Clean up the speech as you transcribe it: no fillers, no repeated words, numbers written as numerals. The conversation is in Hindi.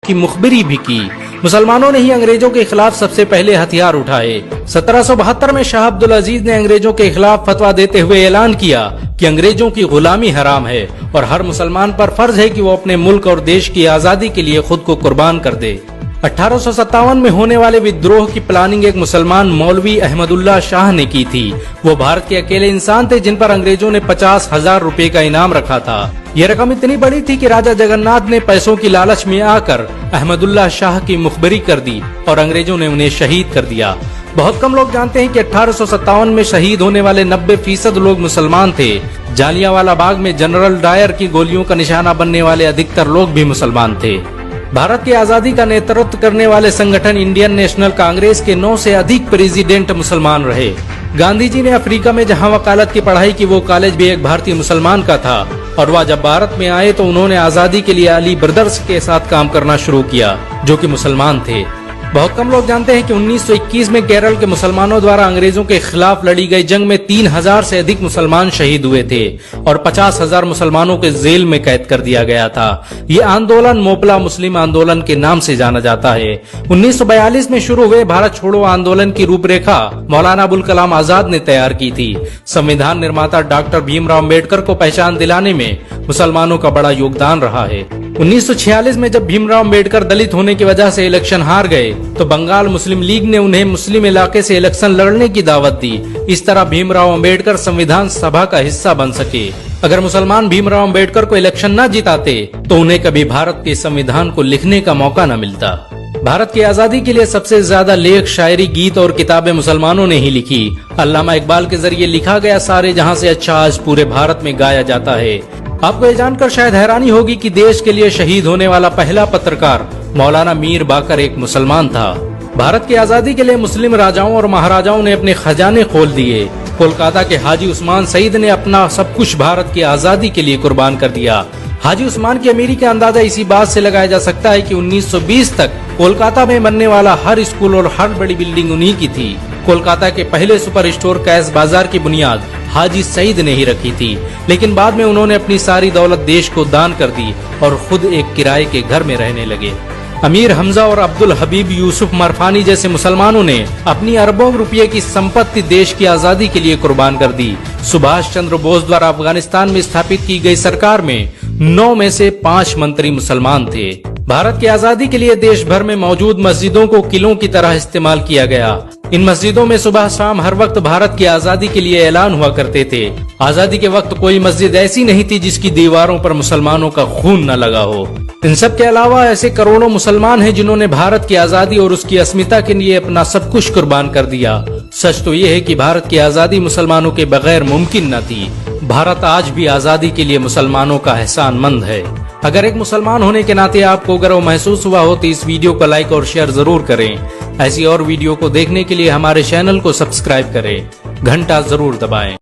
की मुखबिरी भी की। मुसलमानों ने ही अंग्रेजों के खिलाफ सबसे पहले हथियार उठाए। 1772 में शाह अब्दुल अजीज ने अंग्रेजों के खिलाफ फतवा देते हुए ऐलान किया कि अंग्रेजों की गुलामी हराम है और हर मुसलमान पर फर्ज है कि वो अपने मुल्क और देश की आजादी के लिए खुद को कुर्बान कर दे। 1857 में होने वाले विद्रोह की प्लानिंग एक मुसलमान मौलवी अहमदुल्ला शाह ने की थी। वो भारत के अकेले इंसान थे जिन पर अंग्रेजों ने 50,000 रुपए का इनाम रखा था। ये रकम इतनी बड़ी थी कि राजा जगन्नाथ ने पैसों की लालच में आकर अहमदुल्ला शाह की मुखबिरी कर दी और अंग्रेजों ने उन्हें शहीद कर दिया। बहुत कम लोग जानते हैं कि 1857 में शहीद होने वाले 90% लोग मुसलमान थे। जालियांवाला बाग में जनरल डायर की गोलियों का निशाना बनने वाले अधिकतर लोग भी मुसलमान थे। भारत की आजादी का नेतृत्व करने वाले संगठन इंडियन नेशनल कांग्रेस के 9 से अधिक प्रेसिडेंट मुसलमान रहे। गांधी जी ने अफ्रीका में जहां वकालत की पढ़ाई की, वो कॉलेज भी एक भारतीय मुसलमान का था और वह जब भारत में आए तो उन्होंने आजादी के लिए अली ब्रदर्स के साथ काम करना शुरू किया, जो कि मुसलमान थे। बहुत कम लोग जानते हैं कि 1921 में केरल के मुसलमानों द्वारा अंग्रेजों के खिलाफ लड़ी गई जंग में 3000 से अधिक मुसलमान शहीद हुए थे और 50,000 मुसलमानों के जेल में कैद कर दिया गया था। ये आंदोलन मोपला मुस्लिम आंदोलन के नाम से जाना जाता है। 1942 में शुरू हुए भारत छोड़ो आंदोलन की रूपरेखा मौलाना अबुल कलाम आजाद ने तैयार की थी। संविधान निर्माता डॉक्टर भीमराव अम्बेडकर को पहचान दिलाने में मुसलमानों का बड़ा योगदान रहा है। 1946 में जब भीमराव अम्बेडकर दलित होने की वजह से इलेक्शन हार गए तो बंगाल मुस्लिम लीग ने उन्हें मुस्लिम इलाके से इलेक्शन लड़ने की दावत दी। इस तरह भीमराव अम्बेडकर संविधान सभा का हिस्सा बन सके। अगर मुसलमान भीमराव अम्बेडकर को इलेक्शन न जिताते तो उन्हें कभी भारत के संविधान को लिखने का मौका न मिलता। भारत की आजादी के लिए सबसे ज्यादा लेख, शायरी, गीत और किताबें मुसलमानों ने ही लिखी। अल्लामा इकबाल के जरिए लिखा गया सारे जहां से अच्छा आज पूरे भारत में गाया जाता है। आपको ये जानकर शायद हैरानी होगी कि देश के लिए शहीद होने वाला पहला पत्रकार मौलाना मीर बाकर एक मुसलमान था। भारत की आजादी के लिए मुस्लिम राजाओं और महाराजाओं ने अपने खजाने खोल दिए। कोलकाता के हाजी उस्मान सईद ने अपना सब कुछ भारत की आजादी के लिए कुर्बान कर दिया। हाजी उस्मान की अमीरी का अंदाजा इसी बात से लगाया जा सकता है कि 1920 तक कोलकाता में बनने वाला हर स्कूल और हर बड़ी बिल्डिंग उन्हीं की थी। कोलकाता के पहले सुपर स्टोर कैश बाजार की बुनियाद हाजी सईद ने ही रखी थी, लेकिन बाद में उन्होंने अपनी सारी दौलत देश को दान कर दी और खुद एक किराए के घर में रहने लगे। अमीर हमजा और अब्दुल हबीब यूसुफ मरफानी जैसे मुसलमानों ने अपनी अरबों रुपये की संपत्ति देश की आजादी के लिए कुर्बान कर दी। सुभाष चंद्र बोस द्वारा अफगानिस्तान में स्थापित की गई सरकार में 9 में से 5 मंत्री मुसलमान थे। भारत की आजादी के लिए देश भर में मौजूद मस्जिदों को किलों की तरह इस्तेमाल किया गया। इन मस्जिदों में सुबह शाम हर वक्त भारत की आजादी के लिए ऐलान हुआ करते थे। आजादी के वक्त कोई मस्जिद ऐसी नहीं थी जिसकी दीवारों पर मुसलमानों का खून न लगा हो। इन सब के अलावा ऐसे करोड़ों मुसलमान हैं जिन्होंने भारत की आजादी और उसकी अस्मिता के लिए अपना सब कुछ कुर्बान कर दिया। सच तो ये है कि भारत की आजादी मुसलमानों के बगैर मुमकिन न थी। भारत आज भी आजादी के लिए मुसलमानों का एहसानमंद है। अगर एक मुसलमान होने के नाते आपको गर्व महसूस हुआ हो तो इस वीडियो को लाइक और शेयर जरूर करें। ऐसी और वीडियो को देखने के लिए हमारे चैनल को सब्सक्राइब करें, घंटा जरूर दबाएं।